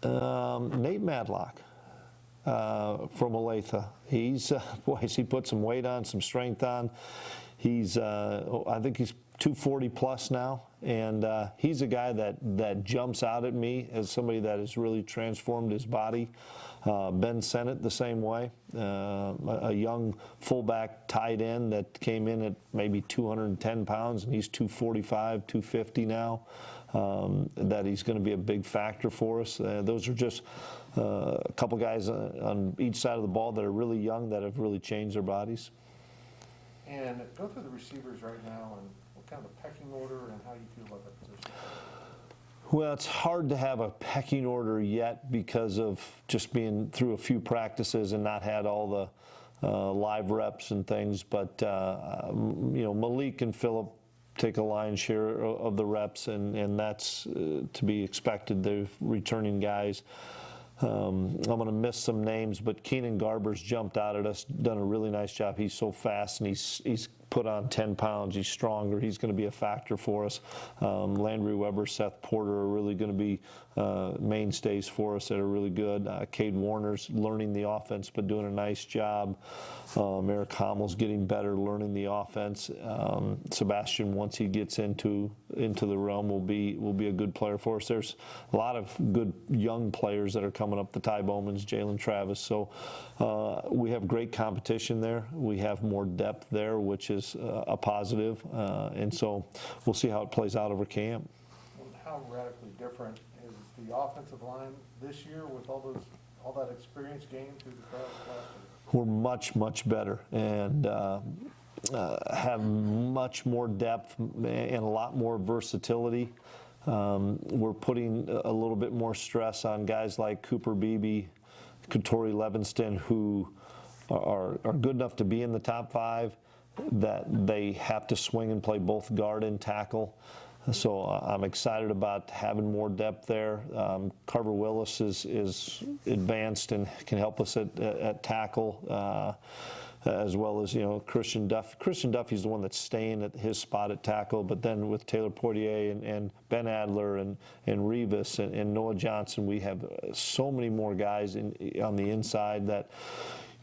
Nate Madlock from Olathe. He's boy, he put some weight on, some strength on. He's I think he's 240 plus now, and he's a guy that jumps out at me as somebody that has really transformed his body. Ben Sennett the same way, a young fullback tight end that came in at maybe 210 pounds, and he's 245, 250 now. That he's going to be a big factor for us. Those are just a couple guys on each side of the ball that are really young that have really changed their bodies. And go through the receivers right now and what kind of a pecking order and how you feel about that position. Well, it's hard to have a pecking order yet because of just being through a few practices and not had all the live reps and things. But, you know, Malik and Phillip take a lion's share of the reps, and that's to be expected. They're returning guys. I'm going to miss some names, but Keenan Garber's jumped out at us, done a really nice job. He's so fast, and he's put on 10 pounds. He's stronger. He's going to be a factor for us. Landry Weber, Seth Porter are really going to be mainstays for us that are really good. Cade Warner's learning the offense, but doing a nice job. Eric Hommel's getting better, learning the offense. Sebastian, once he gets into the realm, will be a good player for us. There's a lot of good young players that are coming up, the Ty Bowmans, Jalen Travis. So we have great competition there. We have more depth there, which is a positive. And so we'll see how it plays out over camp. And how radically different is the offensive line this year with all that experience gained through the crowd last year? We're much, much better and have much more depth and a lot more versatility. We're putting a little bit more stress on guys like Cooper Beebe, Katori Levinston, who are good enough to be in the top 5, that they have to swing and play both guard and tackle. So I'm excited about having more depth there. Carver Willis is advanced and can help us at tackle, as well as, you know, Christian Duff. Christian Duffy's the one that's staying at his spot at tackle, but then with Taylor Poitier and Ben Adler and Revis and Noah Johnson, we have so many more guys on the inside that,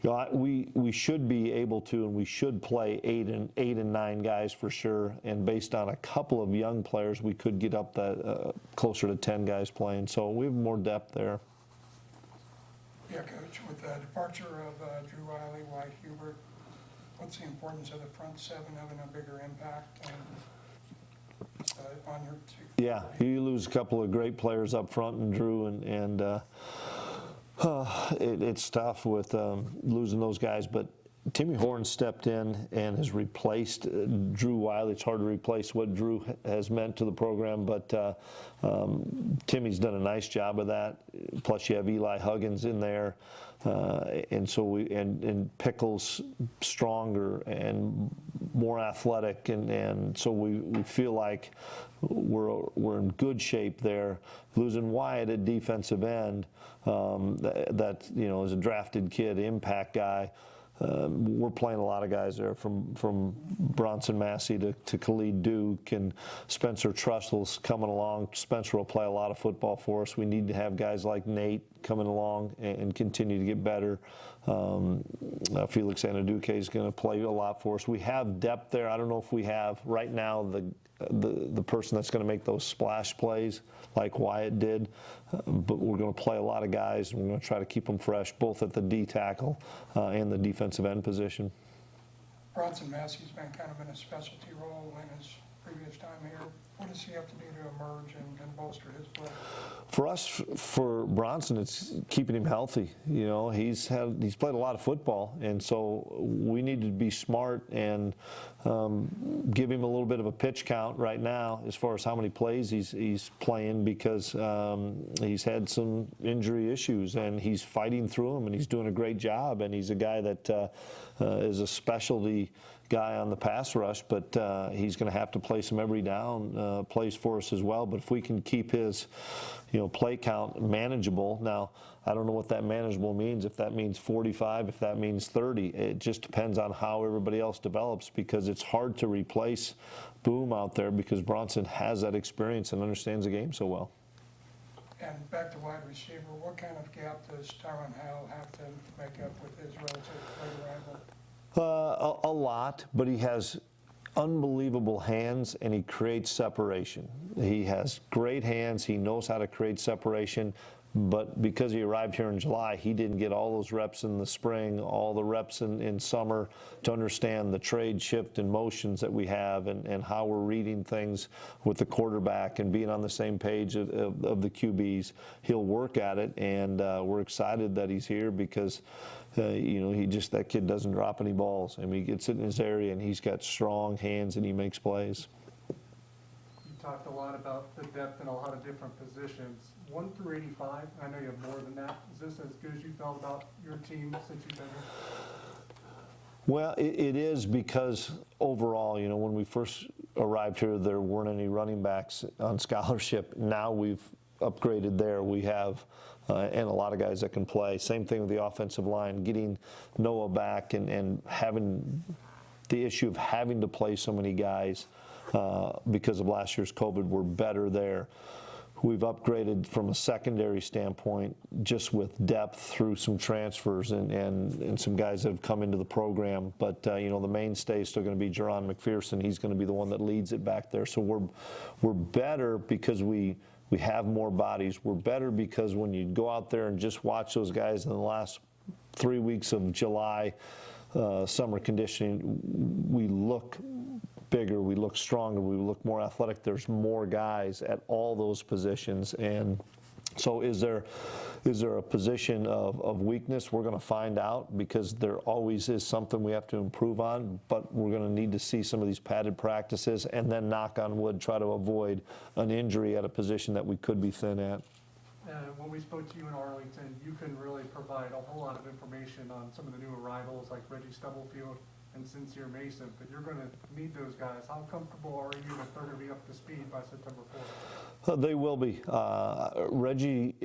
you know, we should be able to, and we should play 8 and 9 guys for sure. And based on a couple of young players, we could get up that closer to 10 guys playing. So we have more depth there. Yeah, Coach. With the departure of Drew Wiley, White Hubert, what's the importance of the front 7 having a bigger impact on your team? Yeah, you lose a couple of great players up front, and Drew and it's tough with losing those guys, but Timmy Horn stepped in and has replaced Drew Wiley. It's hard to replace what Drew has meant to the program, but Timmy's done a nice job of that. Plus, you have Eli Huggins in there, and so and Pickles stronger and more athletic, and so we feel like we're in good shape there. Losing Wyatt at defensive end, that you know, is a drafted kid, impact guy. We're playing a lot of guys there, from Bronson Massey to Khalid Duke, and Spencer Trussell's coming along. Spencer will play a lot of football for us. We need to have guys like Nate coming along and continue to get better. Felix Anaduke is going to play a lot for us. We have depth there. I don't know if we have right now the person that's going to make those splash plays like Wyatt did, but we're going to play a lot of guys, and we're going to try to keep them fresh, both at the D tackle and the defensive end position. Bronson Massey's been kind of in a specialty role in his previous time here. What does he have to do to emerge and bolster his play? For us, for Bronson, it's keeping him healthy. You know, he's played a lot of football, and so we need to be smart and give him a little bit of a pitch count right now as far as how many plays he's playing, because he's had some injury issues, and he's fighting through them, and he's doing a great job. And he's a guy that is a specialty guy on the pass rush, but he's going to have to play some every down plays for us as well. But if we can keep his, you know, play count manageable. Now, I don't know what that manageable means, if that means 45, if that means 30. It just depends on how everybody else develops, because it's hard to replace Boom out there, because Bronson has that experience and understands the game so well. And back to wide receiver, what kind of gap does Tyron Howell have to make up with his relative late arrival? A lot, but he has unbelievable hands and he creates separation. He has great hands. He knows how to create separation. But because he arrived here in July, he didn't get all those reps in the spring, all the reps in summer to understand the trade shift and motions that we have and how we're reading things with the quarterback and being on the same page of the QBs. He'll work at it, and we're excited that he's here because, you know, that kid doesn't drop any balls. I mean, he gets it in his area, and he's got strong hands, and he makes plays. You talked a lot about the depth in a lot of different positions. 1 through 85, I know you have more than that. Is this as good as you felt about your team since you've been here? Well, it is because overall, you know, when we first arrived here, there weren't any running backs on scholarship. Now we've upgraded there. We have and a lot of guys that can play. Same thing with the offensive line, getting Noah back and having the issue of having to play so many guys because of last year's COVID. We're better there. We've upgraded from a secondary standpoint just with depth through some transfers and some guys that have come into the program. But, you know, the mainstay is still going to be Jerron McPherson. He's going to be the one that leads it back there. So we're better because we have more bodies. We're better because when you go out there and just watch those guys in the last 3 weeks of July, summer conditioning, we look bigger, we look stronger, we look more athletic. There's more guys at all those positions. And so is there a position of weakness? We're going to find out because there always is something we have to improve on, but we're going to need to see some of these padded practices and then, knock on wood, try to avoid an injury at a position that we could be thin at. When we spoke to you in Arlington, you can really provide a whole lot of information on some of the new arrivals like Reggie Stubblefield and Sincere Mason, but you're going to need those guys. How comfortable are you that they're going to be up to speed by September 4th? They will be. Reggie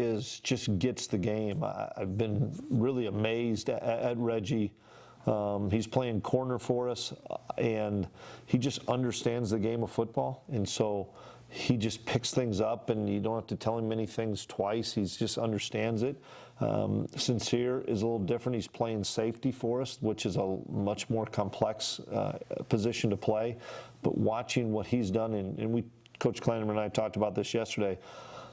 just gets the game. I've been really amazed at Reggie. He's playing corner for us, and he just understands the game of football, and so he just picks things up, and you don't have to tell him many things twice. He just understands it. Sincere is a little different. He's playing safety for us, which is a much more complex position to play. But watching what he's done, and Coach Kleinerman and I talked about this yesterday,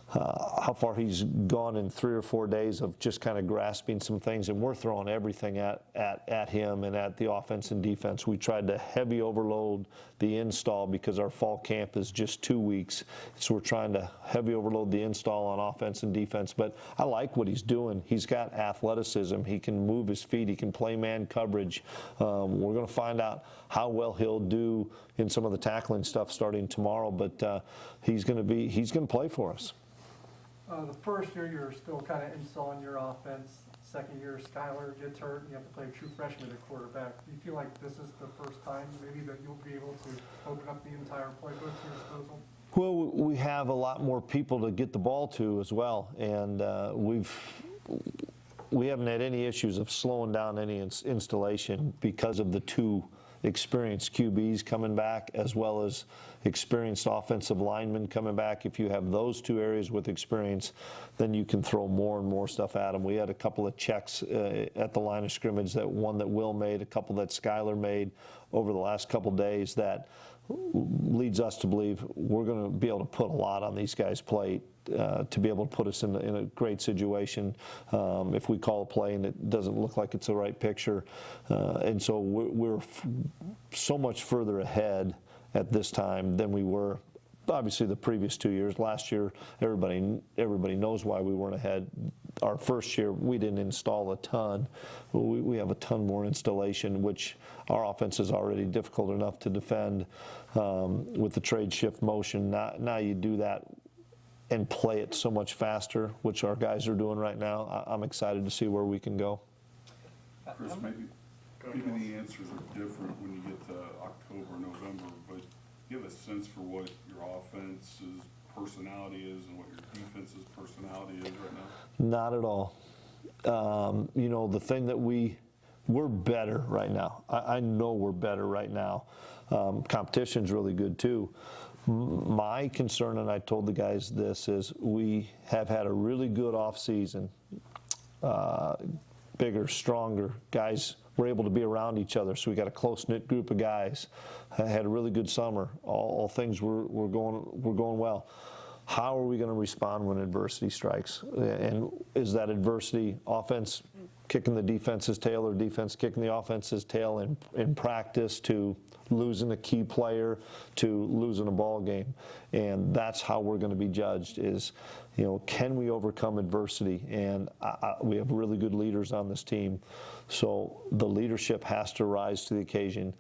how far he's gone in 3 or 4 days of just kind of grasping some things, and we're throwing everything at him and at the offense and defense. We tried to heavy overload the install because our fall camp is just 2 weeks, so we're trying to heavy overload the install on offense and defense. But I like what he's doing. He's got athleticism. He can move his feet. He can play man coverage. We're going to find out how well he'll do in some of the tackling stuff starting tomorrow, but he's going to play for us. The first year, you're still kind of installing your offense. Second year, Skyler gets hurt, and you have to play a true freshman at quarterback. Do you feel like this is the first time maybe that you'll be able to open up the entire playbook to your disposal? Well, we have a lot more people to get the ball to as well, and we haven't had any issues of slowing down any installation because of the two experienced QBs coming back as well as experienced offensive linemen coming back. If you have those two areas with experience, then you can throw more and more stuff at them. We had a couple of checks at the line of scrimmage, one that Will made, a couple that Skyler made over the last couple days that leads us to believe we're going to be able to put a lot on these guys' plate to be able to put us in a great situation if we call a play and it doesn't look like it's the right picture. And so we're so much further ahead at this time than we were obviously the previous 2 years. Last year, everybody knows why we weren't ahead. Our first year, we didn't install a ton. We have a ton more installation, which our offense is already difficult enough to defend with the trade shift motion. Now you do that and play it so much faster, which our guys are doing right now. I'm excited to see where we can go. Chris, maybe the answers are different when you get to October, November, but you have a sense for what your offense's personality is and what your defense's personality is right now? Not at all. You know, the thing that we're better right now. I know we're better right now. Competition's really good too. My concern, and I told the guys this, is we have had a really good off season. Bigger, stronger guys were able to be around each other, so we got a close-knit group of guys. Had a really good summer. All things were going well. How are we going to respond when adversity strikes? And is that adversity offense kicking the defense's tail or defense kicking the offense's tail in practice, to losing a key player, to losing a ball game? And that's how we're going to be judged is, can we overcome adversity? And we have really good leaders on this team. So the leadership has to rise to the occasion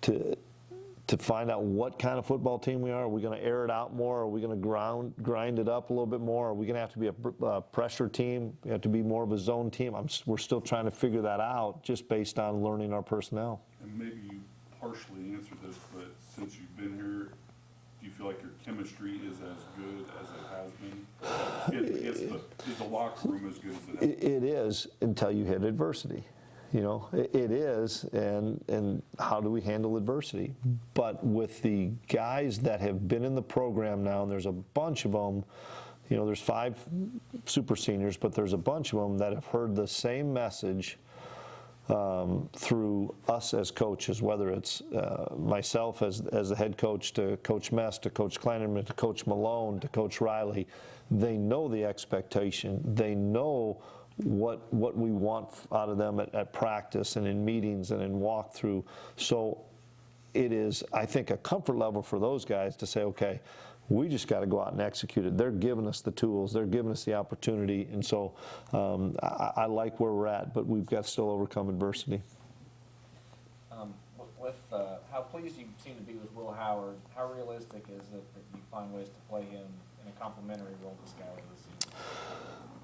to find out what kind of football team we are. Are we going to air it out more? Are we going to grind it up a little bit more? Are we going to have to be a pressure team? We have to be more of a zone team? We're still trying to figure that out just based on learning our personnel. And maybe you partially answered this, but since you've been here, do you feel like your chemistry is as good as it has been? Is the locker room as good as it has been? It is, until you hit adversity. It is, and how do we handle adversity? But with the guys that have been in the program now, and there's a bunch of them, there's 5 super seniors, but there's a bunch of them that have heard the same message through us as coaches, whether it's myself as the head coach, to Coach Mess, to Coach Kleinerman, to Coach Malone, to Coach Riley. They know the expectation. They know what we want out of them at practice and in meetings and in walkthrough. So it is, I think, a comfort level for those guys to say, okay, we just got to go out and execute it. They're giving us the tools. They're giving us the opportunity. And so I like where we're at, but we've got to still overcome adversity. With how pleased you seem to be with Will Howard, how realistic is it that you find ways to play him in a complementary role to Skyler this season?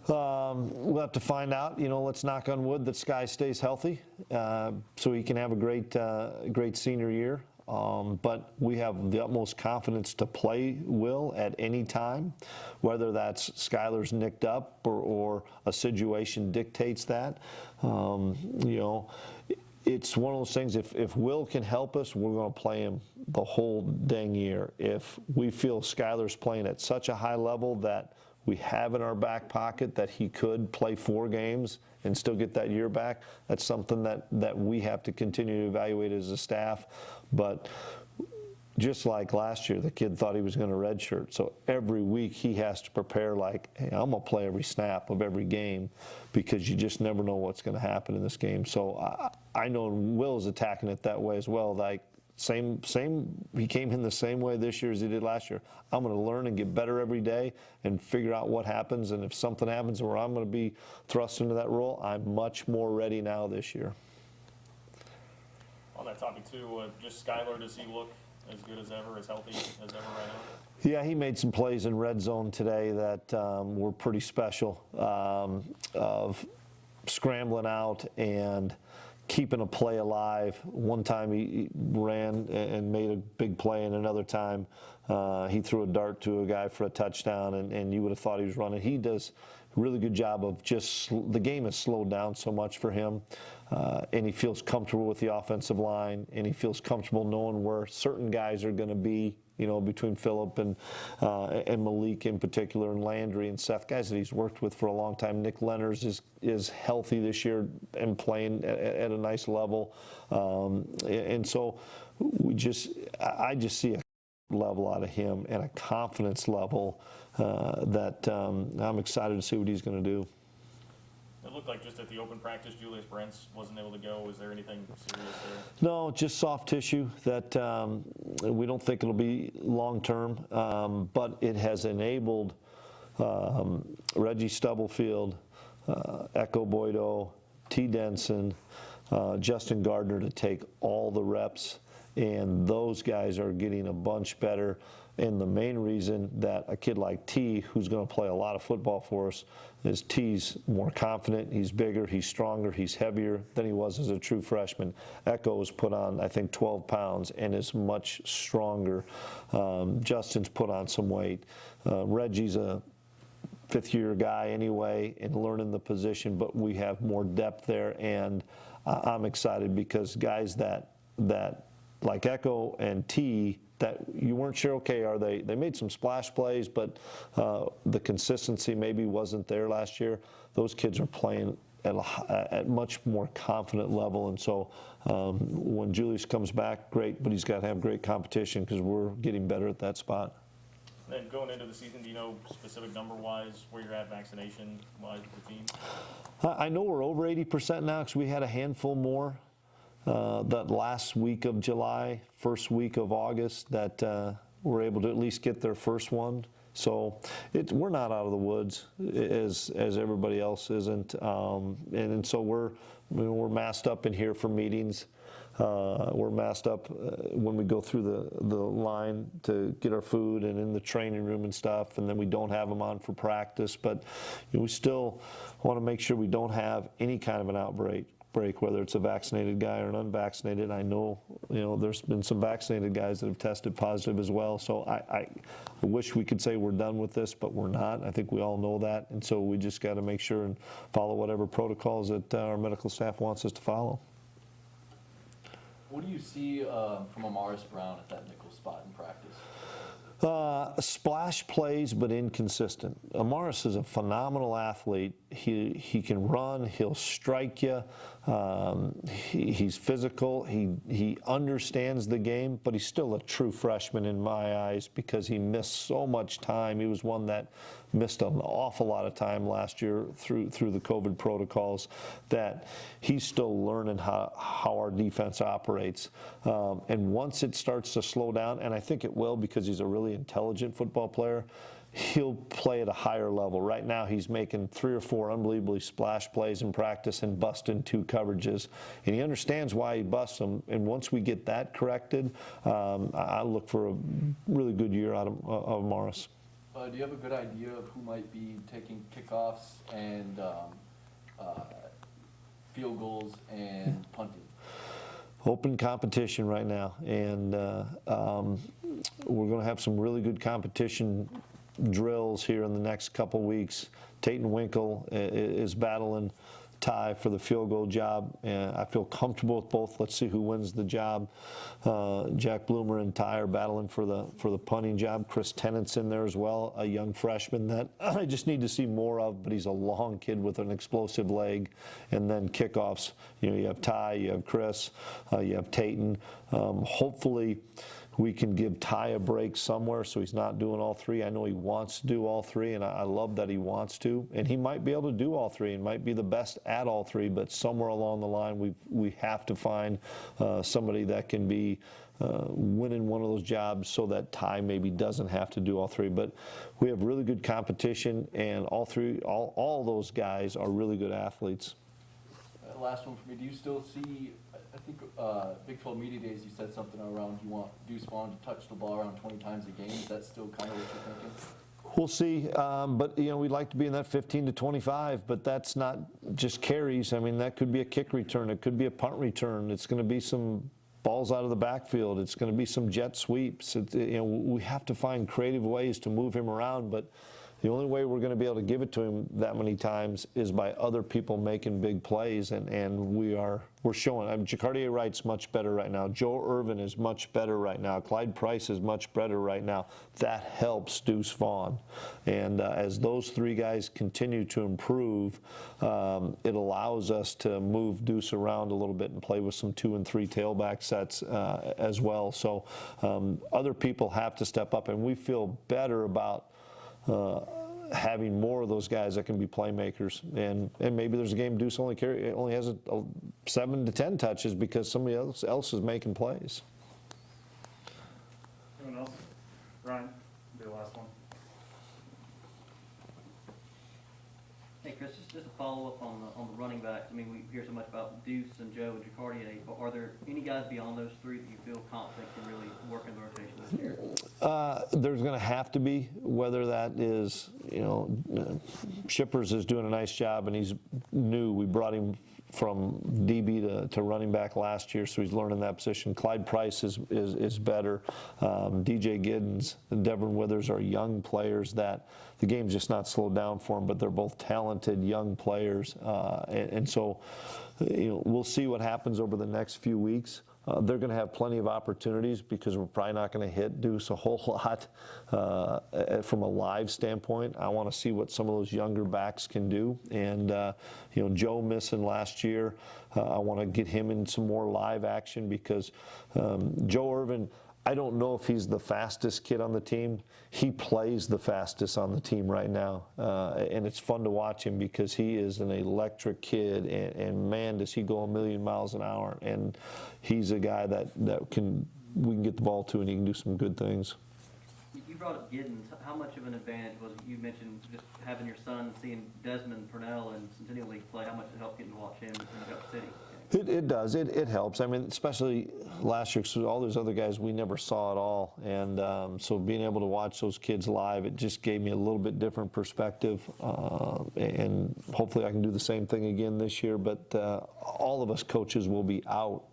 We'll have to find out. Let's knock on wood that Sky stays healthy so he can have a great senior year. But we have the utmost confidence to play Will at any time, whether that's Skyler's nicked up or a situation dictates that. It's one of those things, if Will can help us, we're going to play him the whole dang year. If we feel Skyler's playing at such a high level that we have in our back pocket that he could play 4 games and still get that year back, that's something that we have to continue to evaluate as a staff. But just like last year, the kid thought he was going to redshirt. So every week he has to prepare like, hey, I'm going to play every snap of every game, because you just never know what's going to happen in this game. So I know Will's attacking it that way as well. Like, same. He came in the same way this year as he did last year. I'm going to learn and get better every day and figure out what happens. And if something happens where I'm going to be thrust into that role, I'm much more ready now this year. On that topic too, just Skyler, does he look as good as ever, as healthy as ever right now? Yeah, he made some plays in red zone today that were pretty special, of scrambling out and keeping a play alive. One time he ran and made a big play, and another time he threw a dart to a guy for a touchdown, and you would have thought he was running. He does a really good job of the game has slowed down so much for him, and he feels comfortable with the offensive line, and he feels comfortable knowing where certain guys are going to be, between Phillip and Malik in particular, and Landry and Seth, guys that he's worked with for a long time. Nick Lenners is healthy this year and playing at a nice level. And so I just see a level out of him and a confidence level that I'm excited to see what he's going to do. It looked like just at the open practice, Julius Brents wasn't able to go. Was there anything serious there? No, just soft tissue that we don't think it'll be long-term, but it has enabled Reggie Stubblefield, Echo Boydo, T. Denson, Justin Gardner to take all the reps, and those guys are getting a bunch better. And the main reason that a kid like T, who's going to play a lot of football for us, is T's more confident, he's bigger, he's stronger, he's heavier than he was as a true freshman. Echo's put on, I think, 12 pounds and is much stronger. Justin's put on some weight. Reggie's a fifth-year guy anyway and learning the position, but we have more depth there, and I'm excited because guys that like Echo and T that you weren't sure, okay, are they made some splash plays, but the consistency maybe wasn't there last year. Those kids are playing at much more confident level, and so when Julius comes back, great, but he's got to have great competition because we're getting better at that spot. Then going into the season, do you know specific number-wise where you're at vaccination-wise with the team? I know we're over 80% now because we had a handful more that last week of July, first week of August that were able to at least get their first one. So we're not out of the woods as everybody else isn't, and so we're masked up in here for meetings. We're masked up when we go through the line to get our food and in the training room and stuff, and then we don't have them on for practice. But we still want to make sure we don't have any kind of an outbreak, whether it's a vaccinated guy or an unvaccinated. I know, there's been some vaccinated guys that have tested positive as well. So I wish we could say we're done with this, but we're not. I think we all know that. And so we just got to make sure and follow whatever protocols that our medical staff wants us to follow. What do you see from Amaris Brown at that nickel spot in practice? Splash plays, but inconsistent. Amaris is a phenomenal athlete. He can run. He'll strike you. He's physical. He understands the game, but he's still a true freshman in my eyes because he missed so much time. He was one that missed an awful lot of time last year through the COVID protocols, that he's still learning how our defense operates. And once it starts to slow down, and I think it will because he's a really intelligent football player, he'll play at a higher level. Right now he's making 3 or 4 unbelievably splash plays in practice and busting 2 coverages. And he understands why he busts them. And once we get that corrected, I look for a really good year out of Morris. Do you have a good idea of who might be taking kickoffs and field goals and punting? Open competition right now, and we're going to have some really good competition drills here in the next couple weeks. Tate Winkle is battling Ty for the field goal job, and I feel comfortable with both. Let's see who wins the job. Jack Bloomer and Ty are battling for the punting job. Chris Tennant's in there as well, a young freshman that I just need to see more of, but he's a long kid with an explosive leg. And then kickoffs, you have Ty, you have Chris, you have Tatum. Hopefully we can give Ty a break somewhere so he's not doing all 3. I know he wants to do all 3, and I love that he wants to. And he might be able to do all 3 and might be the best at all 3, but somewhere along the line we have to find somebody that can be winning one of those jobs so that Ty maybe doesn't have to do all 3. But we have really good competition, and all those guys are really good athletes. Last one for me. Do you still see, I think Big 12 Media Days, you said something around you want Deuce Vaughn to touch the ball around 20 times a game. Is that still kind of what you're thinking? We'll see, but we'd like to be in that 15 to 25, but that's not just carries. I mean, that could be a kick return. It could be a punt return. It's going to be some balls out of the backfield. It's going to be some jet sweeps. We have to find creative ways to move him around, but the only way we're going to be able to give it to him that many times is by other people making big plays, and we're showing. I mean, Jacardier Wright's much better right now. Joe Irvin is much better right now. Clyde Price is much better right now. That helps Deuce Vaughn. And as those 3 guys continue to improve, it allows us to move Deuce around a little bit and play with some 2 and 3 tailback sets as well. So other people have to step up, and we feel better about having more of those guys that can be playmakers, and maybe there's a game Deuce only has 7 to 10 touches because somebody else is making plays. Anyone else? Ryan, be the last one. Hey Chris, just a follow-up on the running backs. I mean, we hear so much about Deuce and Joe and Jacardier, but are there any guys beyond those 3 that you feel confident can really work in the rotation this year? There's going to have to be, whether that is, Shippers is doing a nice job, and he's new. We brought him from DB to running back last year, so he's learning that position. Clyde Price is better. DJ Giddens and Devin Withers are young players that the game's just not slowed down for them, but they're both talented young players. And so, we'll see what happens over the next few weeks. They're going to have plenty of opportunities because we're probably not going to hit Deuce a whole lot from a live standpoint. I want to see what some of those younger backs can do. And, you know, Joe missing last year, I want to get him in some more live action because Joe Irvin, I don't know if he's the fastest kid on the team. He plays the fastest on the team right now. And it's fun to watch him because he is an electric kid. And man, does he go a million miles an hour. And he's a guy that we can get the ball to and he can do some good things. You brought up Giddens. How much of an advantage was it? You mentioned just having your son and seeing Desmond Purnell and Centennial League play. How much it helped getting to watch him in the Cup City? It does. It helps. I mean, especially last year, because all those other guys we never saw at all. And so being able to watch those kids live, it just gave me a little bit different perspective. And hopefully I can do the same thing again this year. But all of us coaches will be out,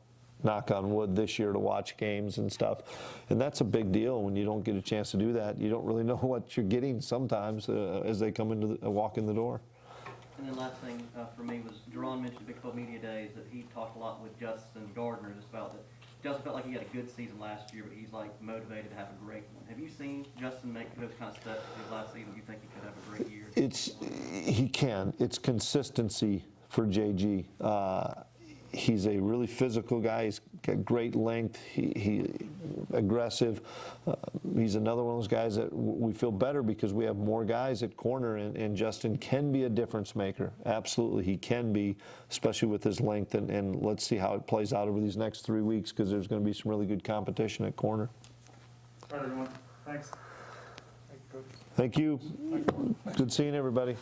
knock on wood, this year to watch games and stuff. And that's a big deal when you don't get a chance to do that. You don't really know what you're getting sometimes as they come into walk in the door. And then last thing for me was Jerron mentioned Big 12 Media Days that he talked a lot with Justin Gardner just about that. Justin felt like he had a good season last year, but he's like motivated to have a great one. Have you seen Justin make those kind of steps his last season? You think he could have a great year? He can. It's consistency for JG. He's a really physical guy. He's got great length. He aggressive. He's another one of those guys that we feel better because we have more guys at corner, and Justin can be a difference maker. Absolutely, he can be, especially with his length. And let's see how it plays out over these next 3 weeks because there's going to be some really good competition at corner. All right, everyone. Thanks. Thank you. Good seeing everybody.